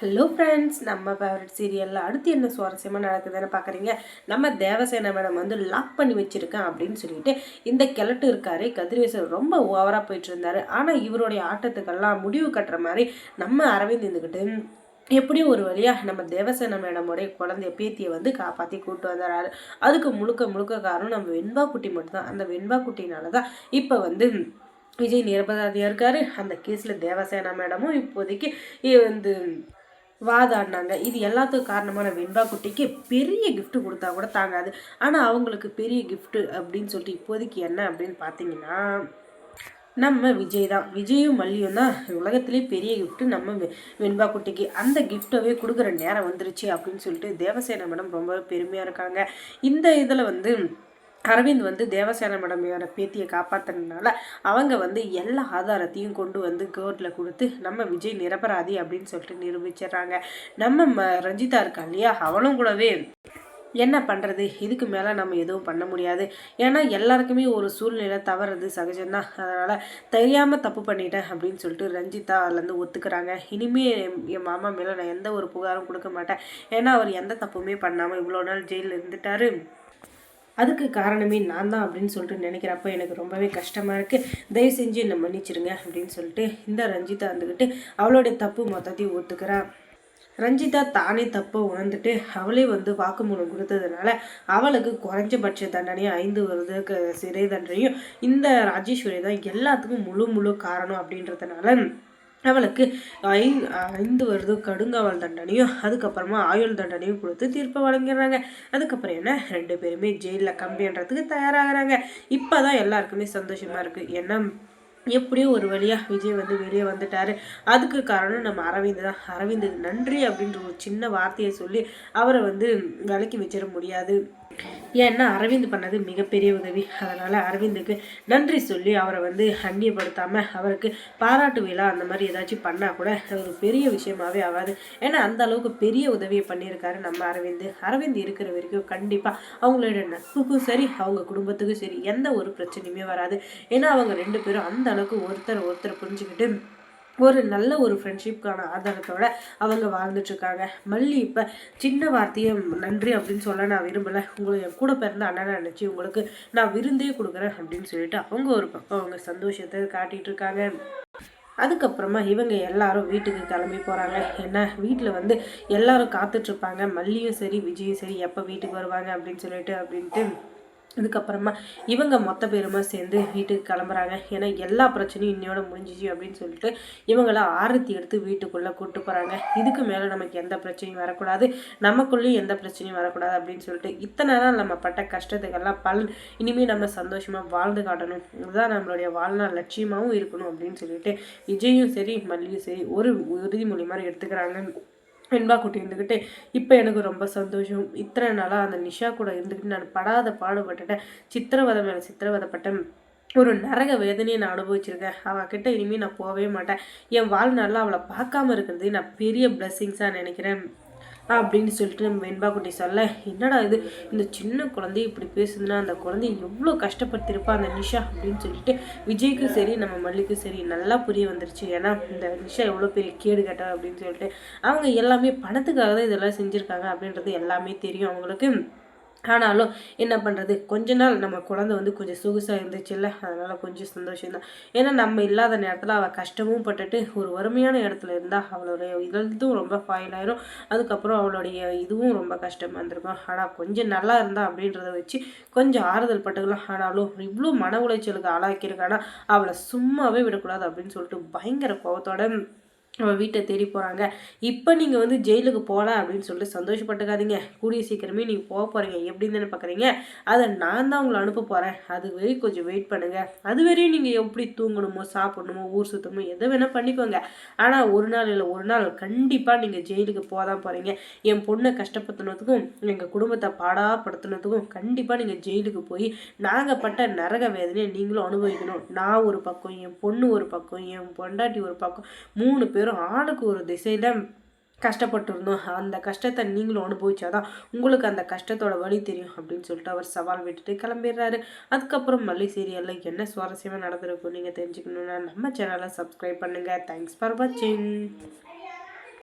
Hello friends, நம்ம favourite சீரியலில் அடுத்து என்ன சுவாரஸ்யமாக நடக்குதுன்னு பார்க்குறீங்க. நம்ம தேவசேனா மேடம் வந்து லாக் பண்ணி வச்சுருக்கேன் அப்படின்னு சொல்லிட்டு இந்த கிழட்டு இருக்காரு கதிரேசன் ரொம்ப ஓவராக போயிட்டு இருந்தாரு. ஆனால் இவருடைய ஆட்டத்துக்கெல்லாம் முடிவு கட்டுற மாதிரி நம்ம அரவிந்த் இருந்துக்கிட்டு எப்படியும் ஒரு வழியாக நம்ம தேவசேனா மேடமுடைய குழந்தைய பேத்தியை வந்து காப்பாற்றி கூப்பிட்டு வந்துடுறாரு. அதுக்கு முழுக்க முழுக்க காரணம் நம்ம வெண்பா குட்டி மட்டும்தான். அந்த வெண்பா குட்டினால தான் இப்போ வந்து விஜய் நிரபராதியாக இருக்காரு. அந்த கேஸில் தேவசேனா மேடமும் இப்போதைக்கு வந்து வாதாடினாங்க. இது எல்லாத்துக்கும் காரணமான வெண்பா குட்டிக்கு பெரிய கிஃப்ட் கொடுத்தா கூட தாங்காது. ஆனால் அவங்களுக்கு பெரிய கிஃப்ட்டு அப்படின்னு சொல்லிட்டு இப்போதைக்கு என்ன அப்படின்னு பார்த்தீங்கன்னா, நம்ம விஜய் தான். விஜயும் மல்லியும் தான் உலகத்திலே பெரிய கிஃப்ட்டு நம்ம வெண்பா குட்டிக்கு. அந்த கிஃப்டவே கொடுக்குற நேரம் வந்துருச்சு அப்படின்னு சொல்லிட்டு தேவசேனா மேடம் ரொம்ப பெருமையாக இருக்காங்க. இந்த இதில் வந்து அரவிந்த் வந்து தேவசேனா மேடமையோட பேத்தியை காப்பாற்றுறதுனால அவங்க வந்து எல்லா ஆதாரத்தையும் கொண்டு வந்து கோர்ட்டில் கொடுத்து நம்ம விஜய் நிரபராதி அப்படின்னு சொல்லிட்டு நிரூபிச்சிடுறாங்க. நம்ம ரஞ்சிதா இருக்கா இல்லையா, அவளும் கூடவே என்ன பண்ணுறது, இதுக்கு மேலே நம்ம எதுவும் பண்ண முடியாது. ஏன்னா எல்லாருக்குமே ஒரு சூழ்நிலை தவறது சகஜம்தான். அதனால் தெரியாமல் தப்பு பண்ணிட்டேன் அப்படின்னு சொல்லிட்டு ரஞ்சிதா அதுலேருந்து ஒத்துக்கிறாங்க. இனிமேல் என் மாமா மேலே நான் எந்த ஒரு புகாரும் கொடுக்க மாட்டேன். ஏன்னா அவர் எந்த தப்புமே பண்ணாமல் இவ்வளோ நாள் ஜெயிலில் இருந்துட்டாரு. அதுக்கு காரணமே நான் தான் அப்படின்னு சொல்லிட்டு நினைக்கிறப்ப எனக்கு ரொம்பவே கஷ்டமாக இருக்குது. தயவு செஞ்சு என்னை மன்னிச்சிருங்க அப்படின்னு சொல்லிட்டு இந்த ரஞ்சிதா வந்துக்கிட்டு அவளுடைய தப்பு மொத்தத்தையும் ஒத்துக்கிறா. ரஞ்சிதா தானே தப்பை உணர்ந்துட்டு அவளே வந்து வாக்குமூலம் கொடுத்ததுனால அவளுக்கு குறைஞ்சபட்ச தண்டனையும் 5 வருடத்துக்கு சிறை தண்டனையும் இந்த ராஜேஸ்வரி தான் எல்லாத்துக்கும் முழு காரணம் அப்படின்றதுனால அவளுக்கு 5 வருடம் கடுங்காவல் தண்டனையும் அதுக்கப்புறமா ஆயுள் தண்டனையும் கொடுத்து தீர்ப்பை வழங்கிடுறாங்க. அதுக்கப்புறம் என்ன, 2 பேருமே ஜெயிலில் கம்பின்றதுக்கு தயாராகிறாங்க. இப்போ தான் எல்லாருக்குமே சந்தோஷமாக இருக்குது. ஏன்னா எப்படியும் ஒரு வழியாக விஜய் வந்து வெளியே வந்துட்டார். அதுக்கு காரணம் நம்ம அரவிந்த் தான். அரவிந்துக்கு நன்றி அப்படின்ற ஒரு சின்ன வார்த்தையை சொல்லி அவரை வந்து விலக்கி வச்சிட முடியாது. ஏன்னா அரவிந்த் பண்ணது மிகப்பெரிய உதவி. அதனால் அரவிந்துக்கு நன்றி சொல்லி அவரை வந்து அந்நியப்படுத்தாமல் அவருக்கு பாராட்டு விழா அந்த மாதிரி ஏதாச்சும் பண்ணால் கூட ஒரு பெரிய விஷயமாகவே ஆகாது. ஏன்னா அந்த அளவுக்கு பெரிய உதவியை பண்ணியிருக்காரு நம்ம அரவிந்த் இருக்கிற வரைக்கும் கண்டிப்பாக அவங்களோட நட்புக்கும் சரி அவங்க குடும்பத்துக்கும் சரி எந்த ஒரு பிரச்சனையுமே வராது. ஏன்னா அவங்க 2 பேரும் அந்த அளவுக்கு ஒருத்தர் புரிஞ்சுக்கிட்டு ஒரு நல்ல ஒரு ஃப்ரெண்ட்ஷிப்கான ஆதாரத்தோட அவங்க வாழ்ந்துட்டுருக்காங்க. மல்லி இப்போ சின்ன வார்த்தையை நன்றி அப்படின்னு சொல்ல நான் விரும்பலை, உங்களை என் கூட பிறந்த அண்ணனை நினச்சி உங்களுக்கு நான் விருந்தே கொடுக்குறேன் அப்படின்னு சொல்லிட்டு அவங்க ஒரு பக்கம் அவங்க சந்தோஷத்தை காட்டிகிட்டு இருக்காங்க. அதுக்கப்புறமா இவங்க எல்லாரும் வீட்டுக்கு கிளம்பி போகிறாங்க. ஏன்னா வீட்டில் வந்து எல்லாரும் காத்துட்ருப்பாங்க. மல்லியும் சரி விஜயும் சரி எப்போ வீட்டுக்கு வருவாங்க அப்படின்னு சொல்லிட்டு அதுக்கப்புறமா இவங்க மொத்த பேருமா சேர்ந்து வீட்டுக்கு கிளம்புறாங்க. ஏன்னா எல்லா பிரச்சனையும் இன்னையோட முடிஞ்சிச்சு அப்படின்னு சொல்லிட்டு இவங்கள ஆரத்தி எடுத்து வீட்டுக்குள்ளே கூப்பிட்டு போகிறாங்க. இதுக்கு மேலே நமக்கு எந்த பிரச்சனையும் வரக்கூடாது, நமக்குள்ளேயும் எந்த பிரச்சனையும் வரக்கூடாது அப்படின்னு சொல்லிட்டு இத்தனை நாள் நம்ம பட்ட கஷ்டத்துக்கெல்லாம் பலன் இனிமேல் நம்ம சந்தோஷமாக வாழ்ந்து காட்டணும், இதுதான் நம்மளுடைய வாழ்நாள் லட்சியமாகவும் இருக்கணும் அப்படின்னு சொல்லிட்டு விஜயும் சரி மல்லியும் சரி ஒரு உறுதிமொழி மாதிரி எடுத்துக்கிறாங்க. வெண்பா குட்டி இருந்துக்கிட்டு இப்போ எனக்கு ரொம்ப சந்தோஷம். இத்தனை நாளாக அந்த நிஷா கூட இருந்துக்கிட்டு நான் படாத பாடுபட்டுட்டேன். சித்திரவதை மேலே சித்திரவதைப்பட்டேன். ஒரு நரக வேதனையை நான் அனுபவிச்சிருக்கேன். அவகிட்ட இனிமேல் நான் போகவே மாட்டேன். என் வாழ்நாளில் அவளை பார்க்காம இருக்கிறது நான் பெரிய பிளெஸ்ஸிங்ஸாக நினைக்கிறேன் அப்படின்னு சொல்லிட்டு நம்ம வெண்பா குட்டி சொல்ல, என்னடா இது இந்த சின்ன குழந்தைய இப்படி பேசுதுன்னா அந்த குழந்தைய எவ்வளோ கஷ்டப்படுத்திருப்பா அந்த நிஷா அப்படின்னு சொல்லிட்டு விஜய்க்கும் சரி நம்ம மல்லிக்கும் சரி நல்லா புரிய வந்துருச்சு. ஏன்னா இந்த நிஷா எவ்வளோ பெரிய கேடு கேட்டா அப்படின்னு சொல்லிட்டு அவங்க எல்லாமே பணத்துக்காக தான் இதெல்லாம் செஞ்சுருக்காங்க அப்படின்றது எல்லாமே தெரியும் அவங்களுக்கு. ஆனாலும் என்ன பண்ணுறது, கொஞ்ச நாள் நம்ம குழந்தை வந்து கொஞ்சம் சொகுசாக இருந்துச்சுல்ல, அதனால் கொஞ்சம் சந்தோஷம்தான். ஏன்னா நம்ம இல்லாத நேரத்தில் அவள் கஷ்டமும் பட்டுட்டு ஒரு வறுமையான இடத்துல இருந்தால் அவளுடைய இதுவும் ரொம்ப ஃபாயில் ஆயிரும். அதுக்கப்புறம் அவளுடைய இதுவும் ரொம்ப கஷ்டமாக இருந்திருக்கும். ஆனால் கொஞ்சம் நல்லா இருந்தா அப்படின்றத வச்சு கொஞ்சம் ஆறுதல் பட்டுக்கலாம். ஆனாலும் இவ்வளோ மன உளைச்சலுக்கு ஆளாக்கியிருக்கானா அவளை சும்மாவே விடக்கூடாது அப்படின்னு சொல்லிட்டு பயங்கர கோபத்தோட அவள் வீட்டை தேடி போகிறாங்க. இப்போ நீங்கள் வந்து ஜெயிலுக்கு போகலாம் அப்படின்னு சொல்லிட்டு சந்தோஷப்பட்டுக்காதீங்க. கூடிய சீக்கிரமே நீங்கள் போக போகிறீங்க. எப்படின்னு தானே பார்க்குறீங்க, அதை நான் தான் உங்களை அனுப்ப போகிறேன். அது வரையும் கொஞ்சம் வெயிட் பண்ணுங்கள். அது வரையும் நீங்கள் எப்படி தூங்கணுமோ சாப்பிடணுமோ ஊர் சுற்றணுமோ எதை வேணால் பண்ணிக்கோங்க. ஆனால் ஒரு நாள் இல்லை ஒரு நாள் கண்டிப்பாக நீங்கள் ஜெயிலுக்கு போக தான் போகிறீங்க. என் பொண்ணை கஷ்டப்படுத்தினதுக்கும் எங்கள் குடும்பத்தை பாடாப்படுத்தினதுக்கும் கண்டிப்பாக நீங்கள் ஜெயிலுக்கு போய் நாங்கள் பட்ட நரக வேதனையை நீங்களும் அனுபவிக்கணும். நான் ஒரு பக்கம், என் பொண்ணு ஒரு பக்கம், என் பொண்டாட்டி ஒரு பக்கம், 3 பேரும் ஆளுக்கு ஒரு திசையில கஷ்டப்பட்டுருந்தோம். அந்த கஷ்டத்தை நீங்களும் அனுபவிச்சாதான் உங்களுக்கு அந்த கஷ்டத்தோட வழி தெரியும் அப்படின்னு சொல்லிட்டு அவர் சவால் விட்டுட்டு கிளம்பிடுறாரு. அதுக்கப்புறம் மல்லி சீரியலில் என்ன சுவாரஸ்யமாக நடந்திருக்கும் நீங்கள் தெரிஞ்சுக்கணுன்னா நம்ம சேனலை சப்ஸ்கிரைப் பண்ணுங்கள். தேங்க்ஸ் ஃபார் வாட்சிங்.